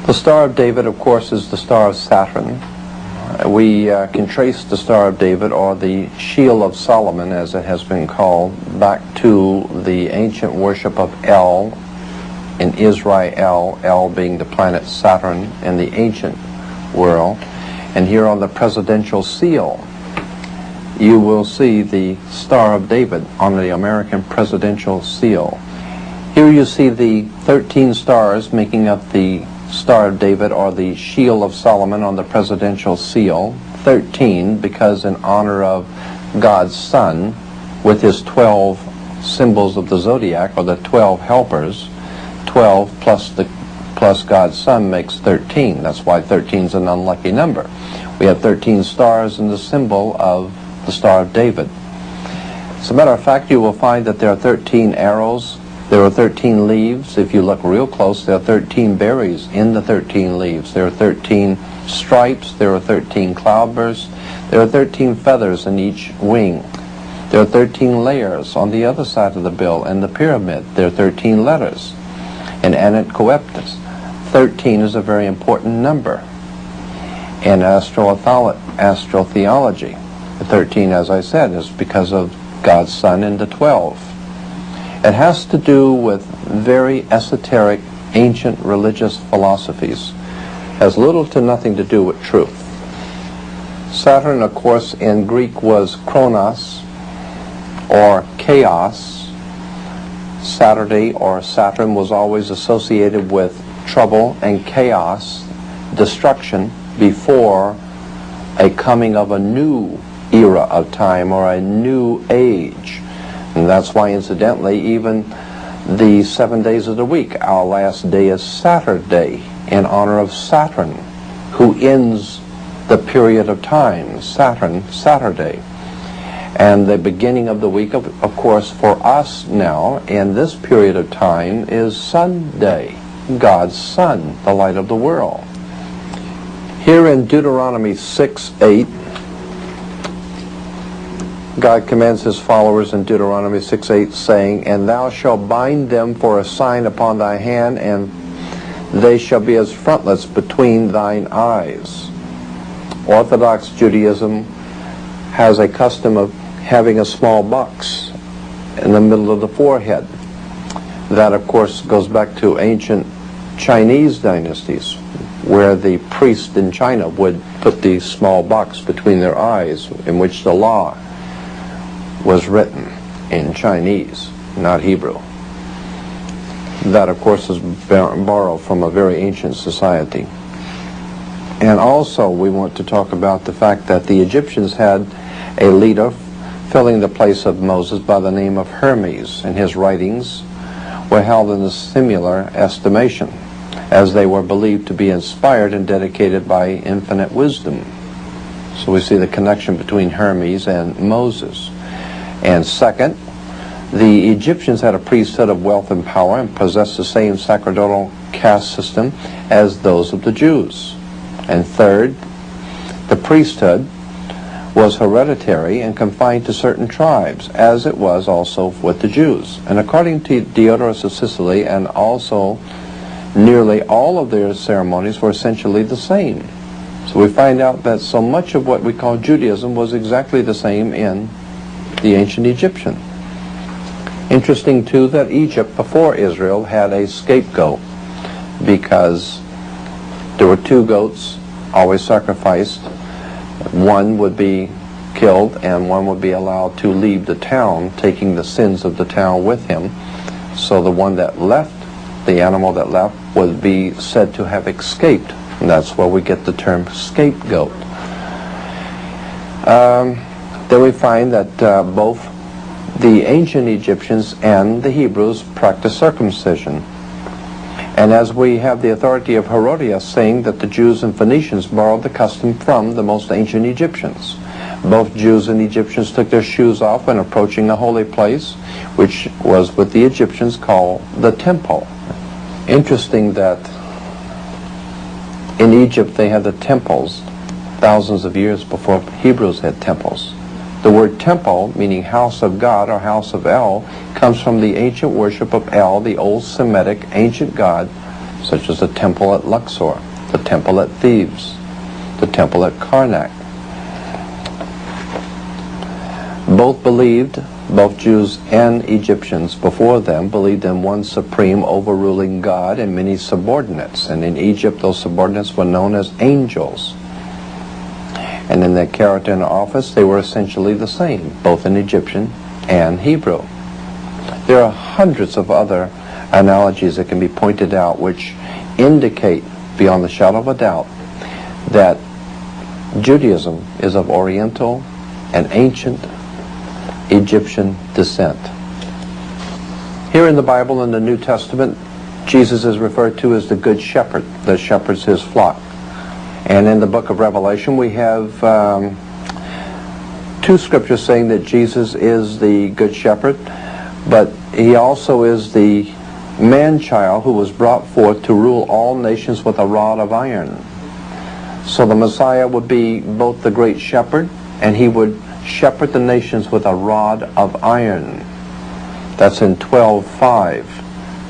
The Star of David, of course, is the Star of Saturn. We can trace the Star of David, or the Shield of Solomon, as it has been called, back to the ancient worship of El in Israel, El being the planet Saturn in the ancient world. And here on the presidential seal, you will see the Star of David on the American presidential seal. Here you see the 13 stars making up the Star of David, or the Shield of Solomon, on the presidential seal. 13 because in honor of God's Son, with his 12 symbols of the zodiac, or the 12 helpers. 12 plus God's Son makes 13. That's why 13 is an unlucky number. We have 13 stars in the symbol of the Star of David. As a matter of fact, you will find that there are 13 arrows. There are 13 leaves. If you look real close, there are 13 berries in the 13 leaves. There are 13 stripes. There are 13 cloudbursts. There are 13 feathers in each wing. There are 13 layers on the other side of the bill and the pyramid. There are 13 letters. In Anet Coeptus, 13 is a very important number. In astrotheology, the 13, as I said, is because of God's Son in the 12. It has to do with very esoteric, ancient religious philosophies. Has little to nothing to do with truth. Saturn, of course, in Greek was Kronos, or chaos. Saturday, or Saturn, was always associated with trouble and chaos, destruction, before a coming of a new era of time, or a new age. And that's why, incidentally, even the 7 days of the week, our last day is Saturday, in honor of Saturn, who ends the period of time, Saturn, Saturday. And the beginning of the week, of course, for us now, in this period of time, is Sunday, God's Son, the light of the world. Here in Deuteronomy 6:8, God commands his followers in Deuteronomy 6:8, saying, "And thou shalt bind them for a sign upon thy hand, and they shall be as frontlets between thine eyes." Orthodox Judaism has a custom of having a small box in the middle of the forehead. That, of course, goes back to ancient Chinese dynasties, where the priest in China would put the small box between their eyes, in which the law was written in Chinese, not Hebrew. That, of course, is borrowed from a very ancient society. And also, we want to talk about the fact that the Egyptians had a leader filling the place of Moses by the name of Hermes, and his writings were held in a similar estimation, as they were believed to be inspired and dedicated by infinite wisdom. So we see the connection between Hermes and Moses. And second, the Egyptians had a priesthood of wealth and power, and possessed the same sacerdotal caste system as those of the Jews. And third, the priesthood was hereditary and confined to certain tribes, as it was also with the Jews. And according to Diodorus of Sicily, and also nearly all of their ceremonies were essentially the same. So we find out that so much of what we call Judaism was exactly the same in the ancient Egyptian. Interesting, too, that Egypt, before Israel, had a scapegoat, because there were two goats always sacrificed. One would be killed, and one would be allowed to leave the town, taking the sins of the town with him. So the one that left, the animal that left, would be said to have escaped. And that's where we get the term scapegoat. Then we find that both the ancient Egyptians and the Hebrews practiced circumcision. And as we have the authority of Herodias saying that the Jews and Phoenicians borrowed the custom from the most ancient Egyptians. Both Jews and Egyptians took their shoes off when approaching the holy place, which was what the Egyptians called the temple. Interesting that in Egypt they had the temples thousands of years before Hebrews had temples. The word temple, meaning house of God or house of El, comes from the ancient worship of El, the old Semitic ancient god, such as the temple at Luxor, the temple at Thebes, the temple at Karnak. Both Jews and Egyptians before them believed in one supreme overruling God and many subordinates. And in Egypt, those subordinates were known as angels. And in their character and office, they were essentially the same, both in Egyptian and Hebrew. There are hundreds of other analogies that can be pointed out which indicate, beyond the shadow of a doubt, that Judaism is of Oriental and ancient Egyptian descent. Here in the Bible, in the New Testament, Jesus is referred to as the Good Shepherd that shepherds his flock. And in the book of Revelation, we have two scriptures saying that Jesus is the Good Shepherd, but he also is the man-child who was brought forth to rule all nations with a rod of iron. So the Messiah would be both the great shepherd, and he would shepherd the nations with a rod of iron. That's in 12:5,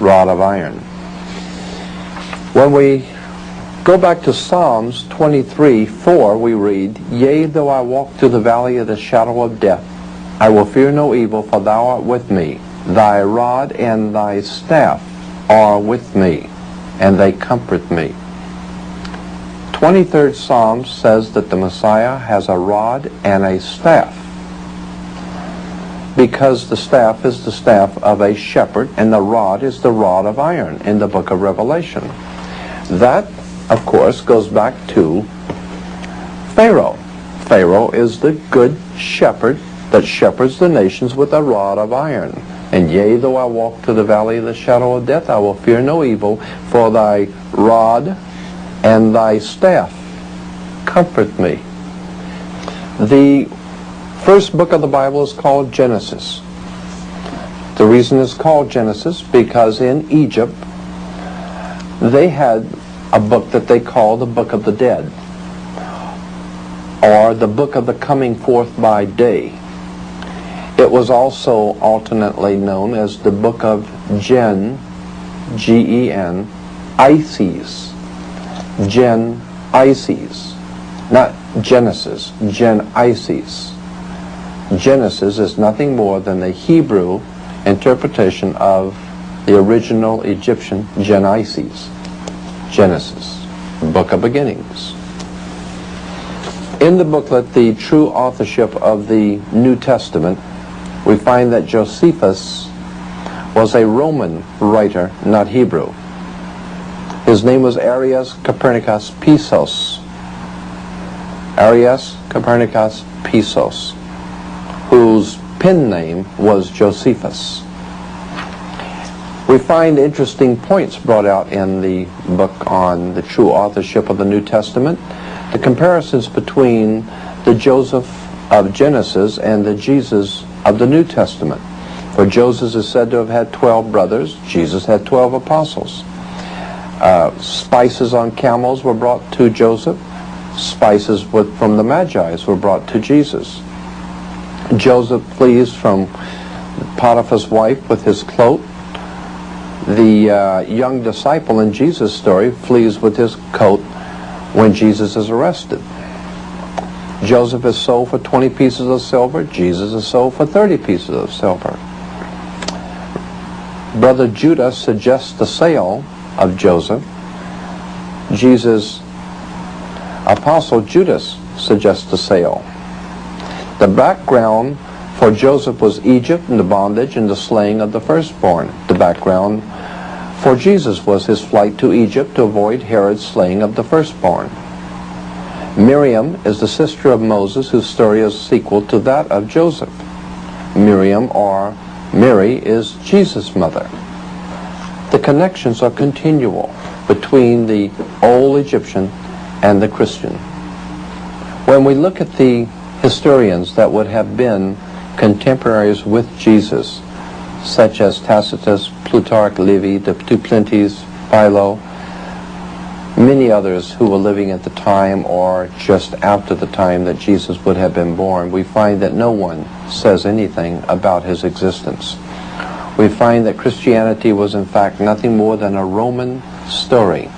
rod of iron. When we go back to Psalms 23:4, we read, "Yea, though I walk through the valley of the shadow of death, I will fear no evil, for thou art with me. Thy rod and thy staff are with me, and they comfort me." 23rd Psalm says that the Messiah has a rod and a staff, because the staff is the staff of a shepherd and the rod is the rod of iron in the book of Revelation. That, of course, goes back to Pharaoh. Pharaoh is the good shepherd that shepherds the nations with a rod of iron. And yea, though I walk through the valley of the shadow of death, I will fear no evil, for thy rod and thy staff comfort me. The first book of the Bible is called Genesis. The reason it's called Genesis because in Egypt they had a book that they call the Book of the Dead, or the Book of the Coming Forth by Day. It was also alternately known as the Book of Gen, G-E-N, Ices. Gen Ices, not Genesis, Gen Ices. Genesis is nothing more than the Hebrew interpretation of the original Egyptian Genesis. Genesis, Book of Beginnings. In the booklet, The True Authorship of the New Testament, we find that Josephus was a Roman writer, not Hebrew. His name was Arius Copernicus Pisos. Arius Copernicus Pisos, whose pen name was Josephus. We find interesting points brought out in the book on the true authorship of the New Testament. The comparisons between the Joseph of Genesis and the Jesus of the New Testament. For Joseph is said to have had 12 brothers. Jesus had 12 apostles. Spices on camels were brought to Joseph. Spices from the Magi's were brought to Jesus. Joseph flees from Potiphar's wife with his cloak. The young disciple in Jesus' story flees with his coat when Jesus is arrested. Joseph is sold for 20 pieces of silver. Jesus is sold for 30 pieces of silver. Brother Judas suggests the sale of Joseph. Jesus' apostle Judas suggests the sale. The background for Joseph was Egypt and the bondage and the slaying of the firstborn. The background for Jesus was his flight to Egypt to avoid Herod's slaying of the firstborn. Miriam is the sister of Moses, whose story is a sequel to that of Joseph. Miriam, or Mary, is Jesus' mother. The connections are continual between the old Egyptian and the Christian. When we look at the historians that would have been contemporaries with Jesus, such as Tacitus, Plutarch, Livy, the Duplintis, Philo, many others who were living at the time or just after the time that Jesus would have been born, we find that no one says anything about his existence. We find that Christianity was in fact nothing more than a Roman story.